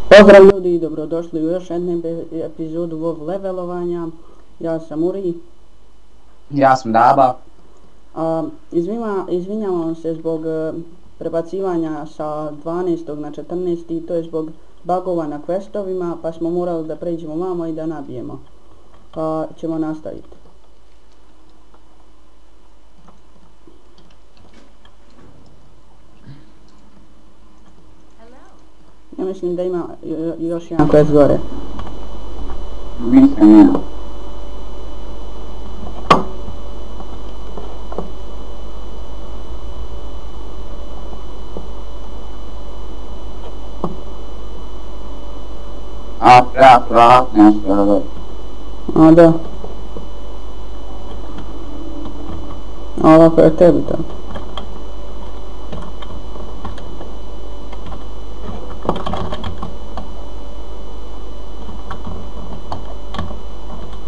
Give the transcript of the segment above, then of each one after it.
Pozdrav ljudi i dobrodošli u još jednu epizodu WoW levelovanja. Ja sam Uri. Ja sam Daba. Izvinjavam se zbog prebacivanja sa 12. na 14. i to je zbog bugova na questovima, pa smo morali da pređemo vamo i da nabijemo. Pa ćemo nastaviti. Ja mislim da ima još jedan quest gore. Mislim ja. A, treba nešto. A da. A ovako je tebi to.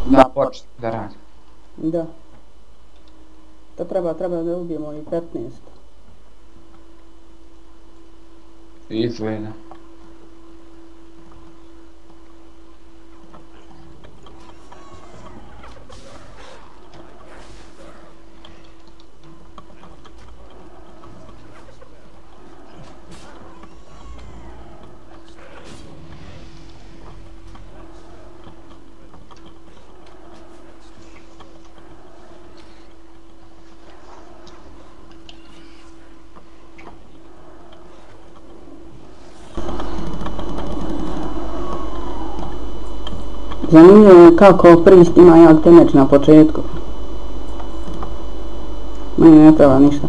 Da počne da radi. Da. To treba da ubijemo i 15. Izgleda. Zanimljivo je kako priest ima jak damage na početku. Meni ne treba ništa.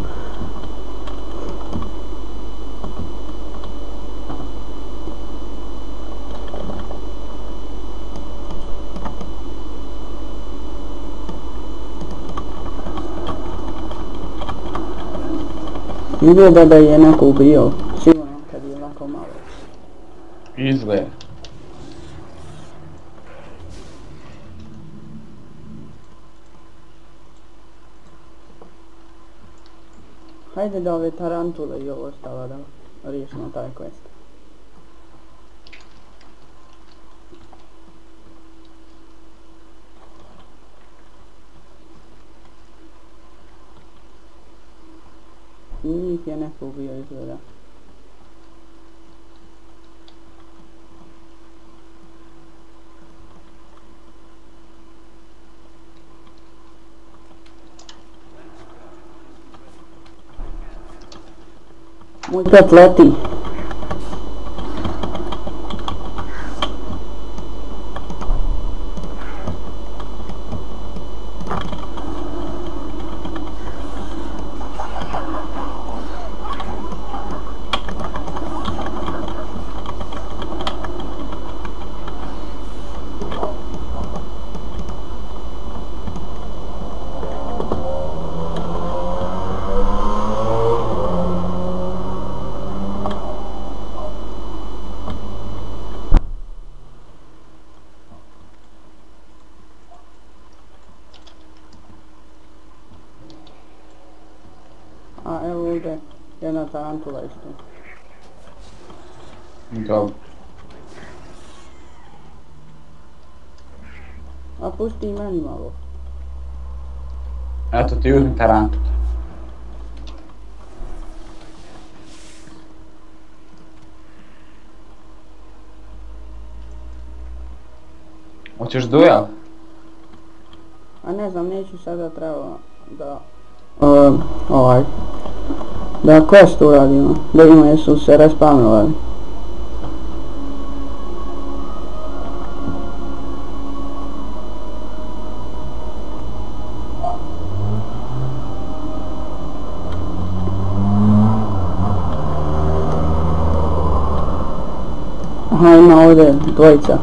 Izgleda da je neko ubio, sigurno kad je ovako malo. Izgleda. Hajde da ove tarantule i ovo ostalo da riješimo taj quest. Njih je neko ubio izgleda. Moj pet leti. A evo ovdje jedna tarantula isto. Dobro. A pusti i meni malo. Eto ti uzmi tarantu. Hoćeš duel? A ne znam, neću sada treba da... da quest uradimo, da vidimo jesu se respawnovali. Aha, ima ovdje dvojica.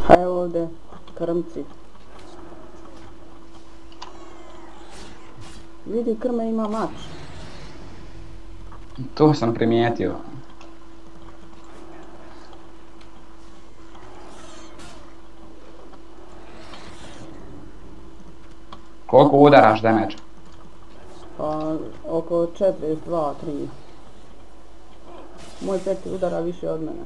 Hajde ovdje, krmci. Vidi, Krme ima mač. To sam primijetio. Koliko udaraš damage? Pa oko 42-3. Moj peti udara više od mene.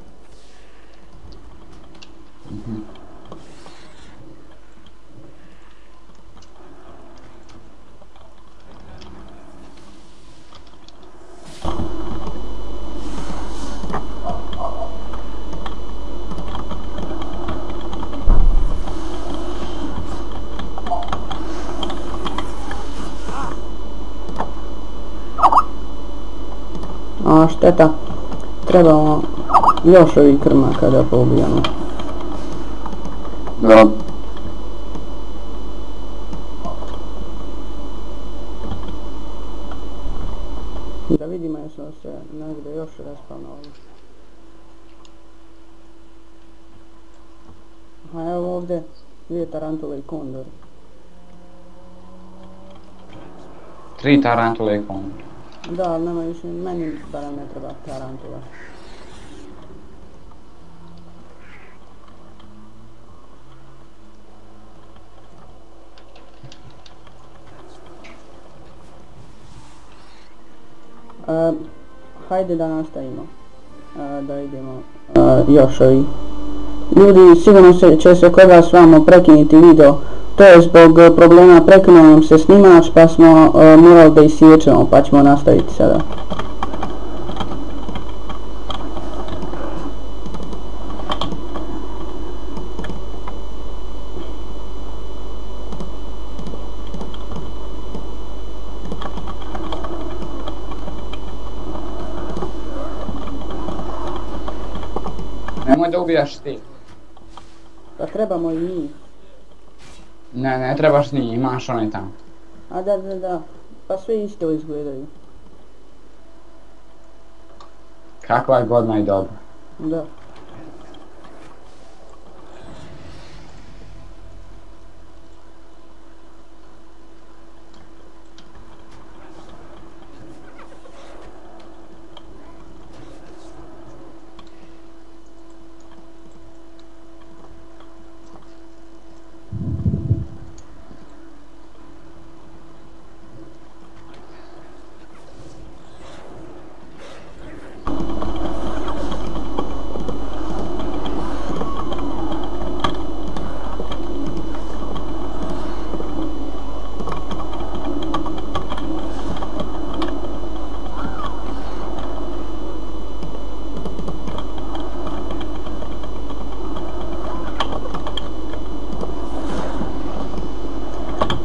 A šteta, trebamo još ovih krmaka da poubijamo. Dobro. Da vidimo jesu se negdje još respawnali. A evo ovdje dvije tarantule i kondor. 3 tarantule i kondor. Da, ali nema više, meni barem ne treba tarantula. Hajde da nastavimo, da idemo još ovi. Ljudi, sigurno će se kod vas vamo prekinuti video, to je zbog problema prekinuo nam se snimač pa smo morali da isječemo, pa ćemo nastaviti sada. Nemoj da ubijaš ti. Pa trebamo i njih. Ne trebaš ni, imaš onaj tamo. A da, pa sve isto izgledaju. Kakva je godna i dobra. Da.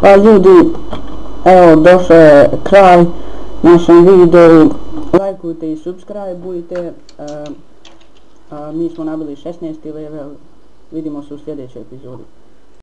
Pa ljudi, evo došao je kraj našem videu, lajkujte i subscribeujte, mi smo nabili 16. level, vidimo se u sljedećoj epizodi.